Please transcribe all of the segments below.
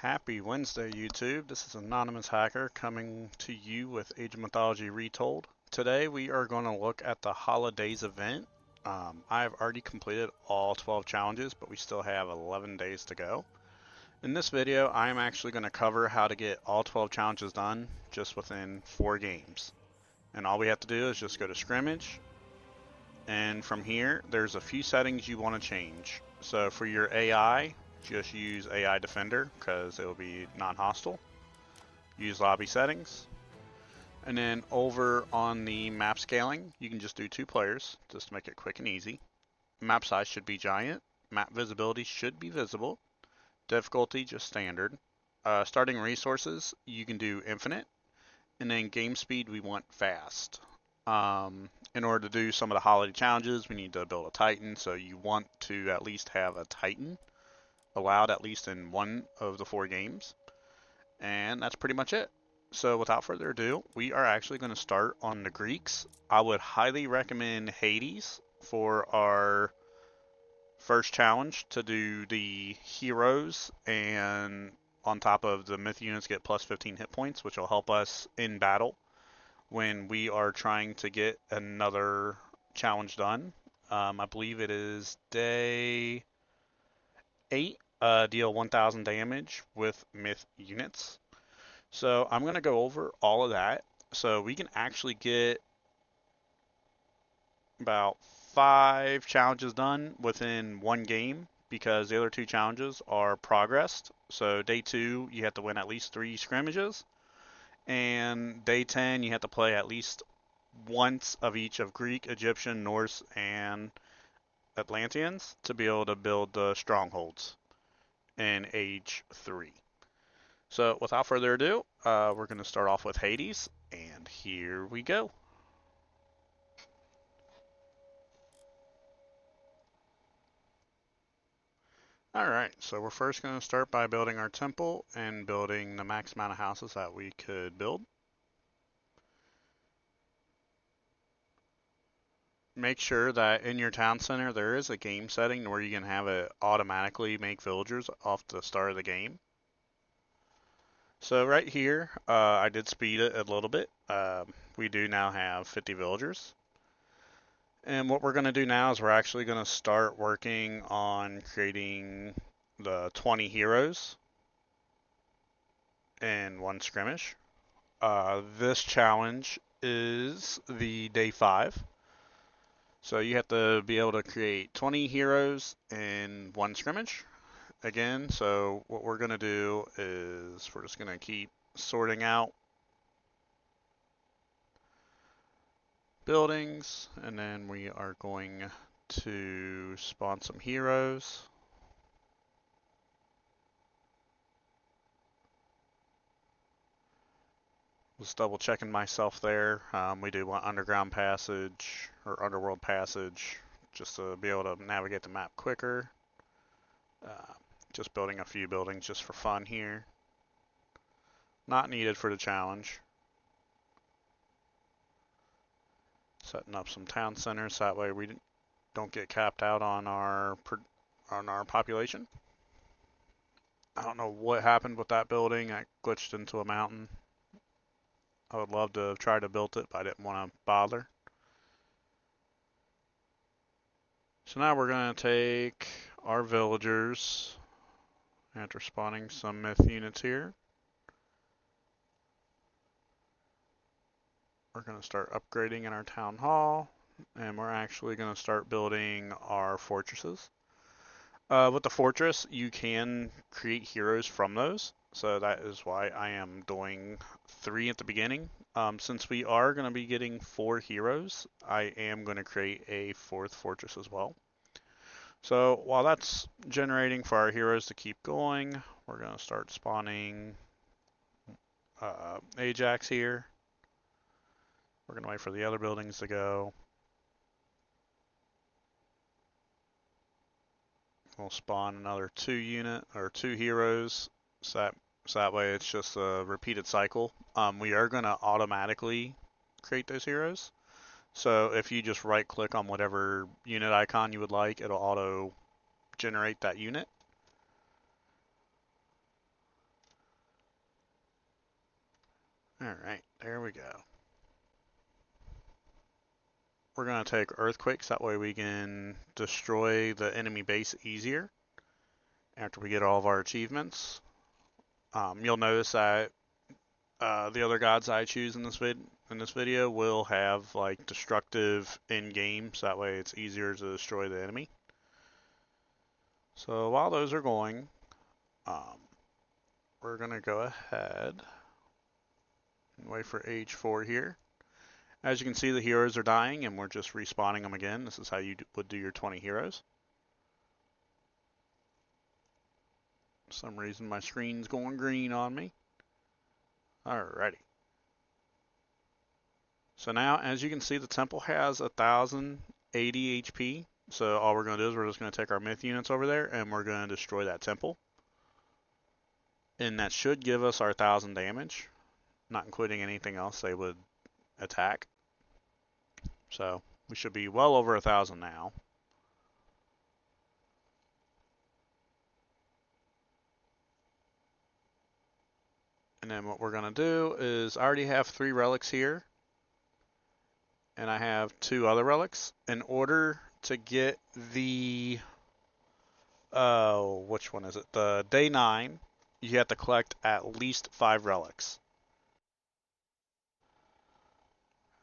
Happy Wednesday, YouTube. This is Anonymous Hacker coming to you with Age of Mythology Retold. Today we are going to look at the Holidaze event. I've already completed all 12 challenges, but we still have 11 days to go. In this video, I am actually going to cover how to get all 12 challenges done just within 4 games. And all we have to do is just go to scrimmage. And from here, there's a few settings you want to change. So for your AI, just use AI Defender because it will be non-hostile. Use lobby settings. And then over on the map scaling, you can just do 2 players just to make it quick and easy. Map size should be giant. Map visibility should be visible. Difficulty just standard. Starting resources, you can do infinite. And then game speed, we want fast. In order to do some of the holiday challenges, we need to build a Titan. So you want to at least have a Titan allowed at least in one of the 4 games. And that's pretty much it. So without further ado, we are actually going to start on the Greeks. I would highly recommend Hades for our first challenge to do the heroes, and on top of the myth units get plus 15 hit points, which will help us in battle when we are trying to get another challenge done. I believe it is day 8. Deal 1000 damage with myth units. So I'm going to go over all of that. So we can actually get about 5 challenges done within 1 game because the other 2 challenges are progressed. So day 2, you have to win at least 3 scrimmages. And day 10, you have to play at least once of each of Greek, Egyptian, Norse, and Atlanteans to be able to build the strongholds in Age 3. So without further ado, we're going to start off with Hades, and here we go. Alright, so we're first going to start by building our temple and building the max amount of houses that we could build. Make sure that in your town center there is a game setting where you can have it automatically make villagers off the start of the game. So right here, I did speed it a little bit. We do now have 50 villagers. And what we're going to do now is we're actually going to start working on creating the 20 heroes in 1 skirmish. This challenge is the day 5. So you have to be able to create 20 heroes in 1 scrimmage. Again, so what we're going to do is we're just going to keep sorting out buildings, and then we are going to spawn some heroes. Just double checking myself there. We do want underground passage or underworld passage just to be able to navigate the map quicker. Just building a few buildings just for fun here. Not needed for the challenge. Setting up some town centers, that way we don't get capped out on our population. I don't know what happened with that building. I glitched into a mountain. I would love to try to build it, but I didn't want to bother. So now we're going to take our villagers after spawning some myth units here. We're going to start upgrading in our town hall, and we're actually going to start building our fortresses. With the fortress, you can create heroes from those, so that is why I am doing 3 at the beginning. Since we are going to be getting 4 heroes, I am going to create a 4th fortress as well. So while that's generating for our heroes to keep going, we're going to start spawning Ajax here. We're going to wait for the other buildings to go. We'll spawn another 2 heroes, so that way it's just a repeated cycle. We are going to automatically create those heroes. So if you just right click on whatever unit icon you would like, it'll auto generate that unit. Alright, there we go. We're going to take earthquakes, that way we can destroy the enemy base easier after we get all of our achievements. You'll notice that the other gods I choose in this video will have like destructive in game, so that way it's easier to destroy the enemy. So while those are going, we're gonna go ahead and wait for age 4 here. As you can see, the heroes are dying and we're just respawning them again. This is how you would do your 20 heroes. For some reason my screen's going green on me. Alrighty. So now, as you can see, the temple has 1080 HP. So all we're going to do is we're just going to take our myth units over there and we're going to destroy that temple. And that should give us our 1000 damage, not including anything else they would attack. So we should be well over 1000 now. And then what we're going to do is I already have 3 relics here. And I have 2 other relics. In order to get the, which one is it? The day 9, you have to collect at least 5 relics.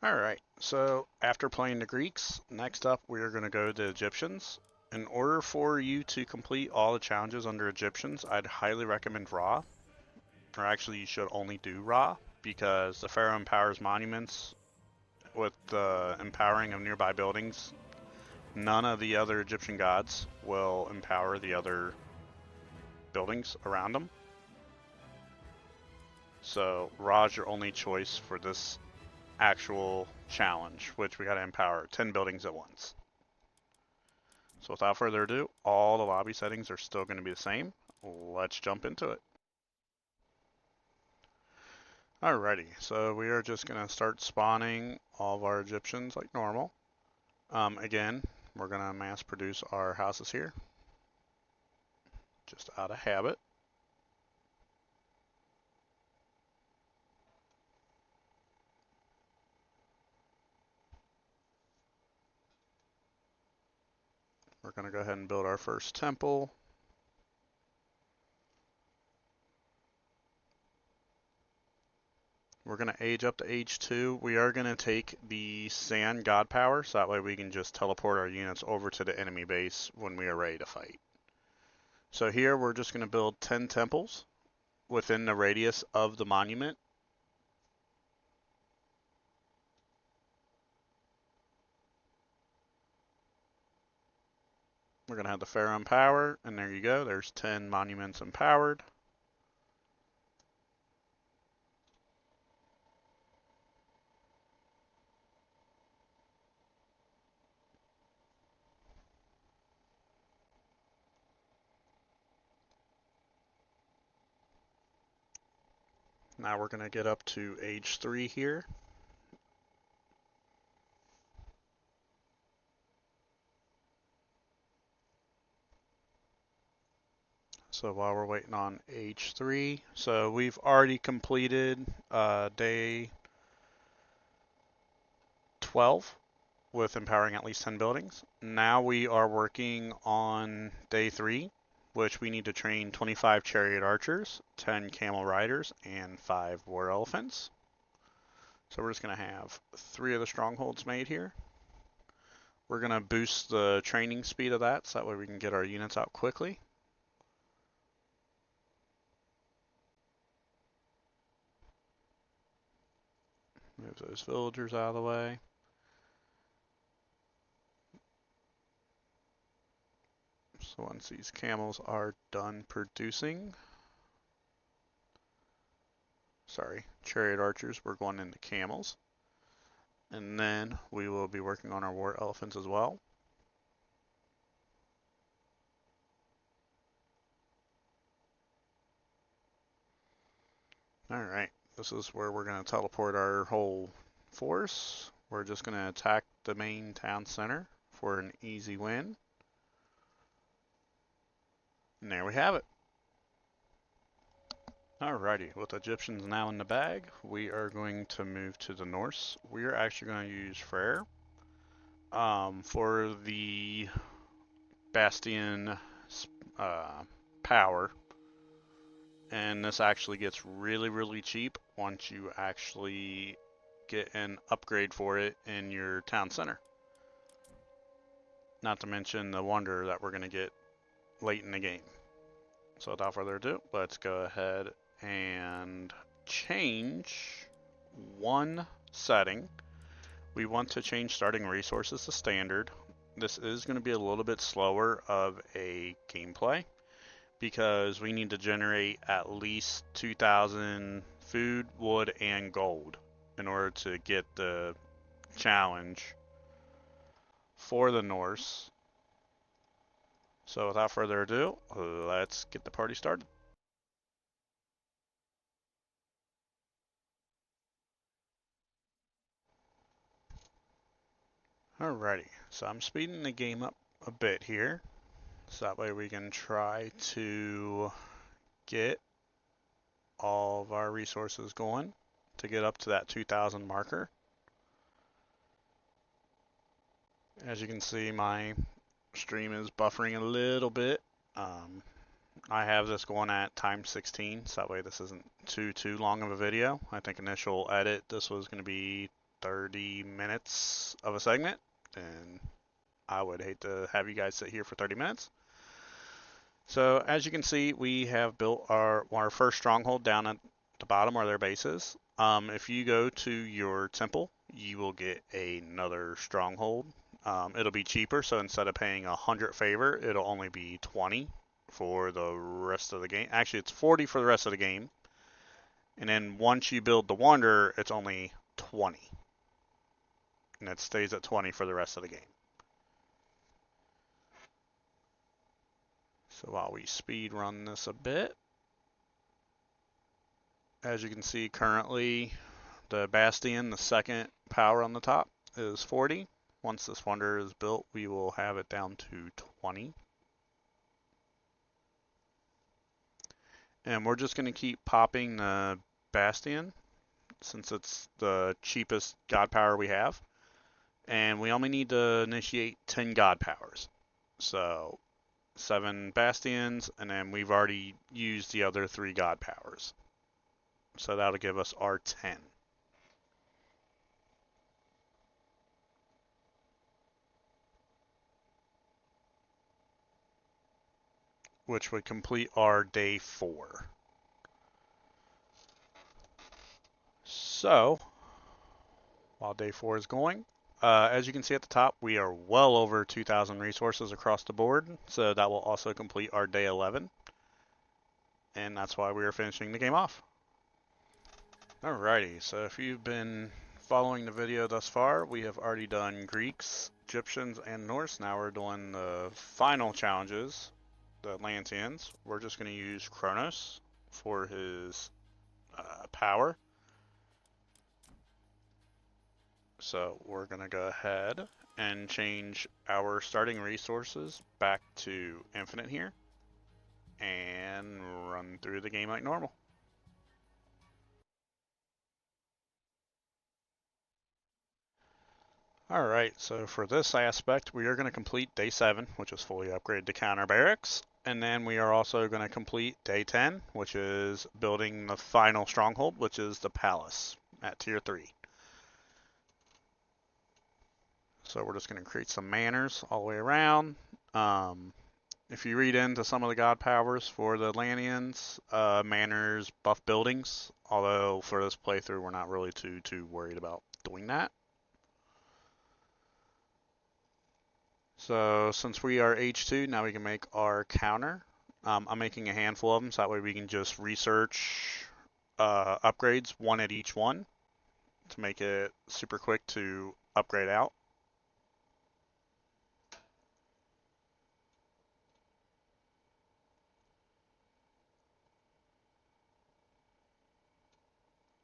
Alright, so after playing the Greeks, next up we are going to go to Egyptians. In order for you to complete all the challenges under Egyptians, I'd highly recommend Ra. Or actually, you should only do Ra, because the Pharaoh empowers monuments with the empowering of nearby buildings. None of the other Egyptian gods will empower the other buildings around them. So Ra's your only choice for this actual challenge, which we gotta empower 10 buildings at once. So without further ado, all the lobby settings are still going to be the same. Let's jump into it. Alrighty, so we are just going to start spawning all of our Egyptians like normal. Again, we're going to mass produce our houses here, just out of habit. We're going to go ahead and build our first temple. We're going to age up to age 2. We are going to take the sand god power, so that way we can just teleport our units over to the enemy base when we are ready to fight. So here we're just going to build 10 temples within the radius of the monument. We're going to have the Pharaoh empower, and there you go. There's 10 monuments empowered. Now we're going to get up to age 3 here. So while we're waiting on age 3, so we've already completed day 12 with empowering at least 10 buildings. Now we are working on day 3, which we need to train 25 chariot archers, 10 camel riders, and 5 war elephants. So we're just going to have 3 of the strongholds made here. We're going to boost the training speed of that, so that way we can get our units out quickly. Move those villagers out of the way. So once these camels are done producing, sorry, chariot archers, we're going into camels. And then we will be working on our war elephants as well. Alright, this is where we're going to teleport our whole force. We're just going to attack the main town center for an easy win. And there we have it. Alrighty, with Egyptians now in the bag, we are going to move to the Norse. We are actually going to use Freyr for the Bastion uh, power, and this actually gets really cheap once you actually get an upgrade for it in your town center. Not to mention the wonder that we're going to get late in the game. So without further ado, let's go ahead and change one setting. We want to change starting resources to standard. This is going to be a little bit slower of a gameplay because we need to generate at least 2,000 food, wood, and gold in order to get the challenge for the Norse. So without further ado, let's get the party started. Alrighty, so I'm speeding the game up a bit here, so that way we can try to get all of our resources going to get up to that 2,000 marker. As you can see, my stream is buffering a little bit. I have this going at time 16, so that way this isn't too long of a video. I think initial edit, this was going to be 30 minutes of a segment, and I would hate to have you guys sit here for 30 minutes. So as you can see, we have built our first stronghold down at the bottom where their base is. If you go to your temple, you will get another stronghold. It'll be cheaper, so instead of paying 100 favor, it'll only be 20 for the rest of the game. Actually, it's 40 for the rest of the game. And then once you build the wonder, it's only 20. And it stays at 20 for the rest of the game. So while we speed run this a bit, as you can see currently, the Bastion, the second power on the top, is 40. Once this wonder is built, we will have it down to 20. And we're just going to keep popping the Bastion since it's the cheapest god power we have. And we only need to initiate 10 god powers. So 7 Bastions, and then we've already used the other 3 god powers. So that'll give us our 10. Which would complete our day 4. So, while day 4 is going, as you can see at the top, we are well over 2,000 resources across the board, so that will also complete our day 11. And that's why we are finishing the game off. Alrighty, so if you've been following the video thus far, we have already done Greeks, Egyptians, and Norse. Now we're doing the final challenges, the Atlanteans. We're just going to use Kronos for his power. So we're going to go ahead and change our starting resources back to infinite here and run through the game like normal. Alright, so for this aspect, we are going to complete day 7, which is fully upgraded to counter barracks. And then we are also going to complete day 10, which is building the final stronghold, which is the palace at tier 3. So we're just going to create some manors all the way around. If you read into some of the god powers for the Atlanteans, manors buff buildings. Although for this playthrough, we're not really too worried about doing that. So since we are H2, now we can make our counter. I'm making a handful of them, so that way we can just research upgrades, one at each one, to make it super quick to upgrade out.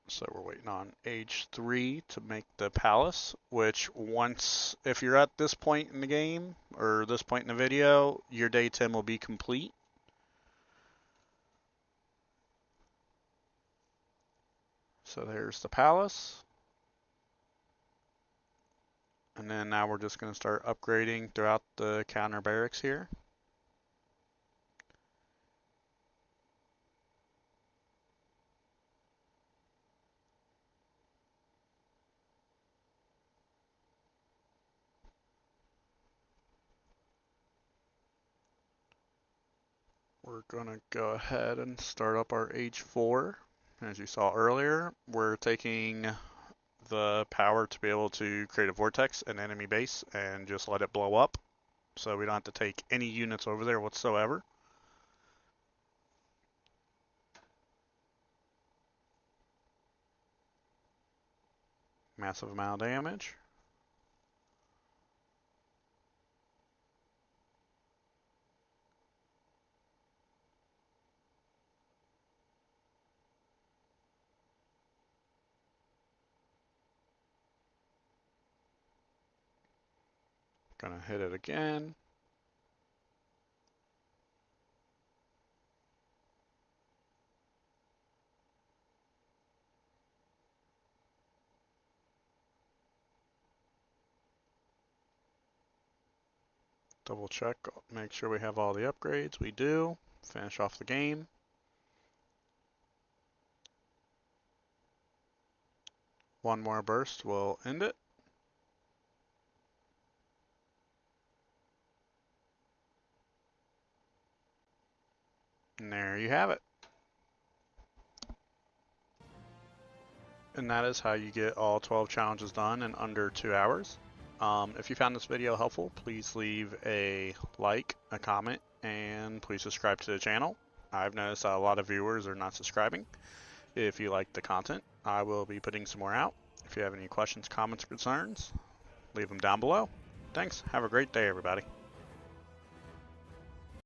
So we're waiting on age 3 to make the palace, which once, if you're at this point in the game, or this point in the video, your day 10 will be complete. So there's the palace. And then now we're just going to start upgrading throughout the counter barracks here. We're going to go ahead and start up our H4. As you saw earlier, we're taking the power to be able to create a vortex, an enemy base, and just let it blow up. So we don't have to take any units over there whatsoever. Massive amount of damage. Gonna hit it again. Double check, make sure we have all the upgrades. We do. Finish off the game. One more burst will end it. And there you have it. And that is how you get all 12 challenges done in under 2 hours. If you found this video helpful, please leave a like, a comment, and please subscribe to the channel. I've noticed that a lot of viewers are not subscribing. If you like the content, I will be putting some more out. If you have any questions, comments, or concerns, leave them down below. Thanks. Have a great day, everybody.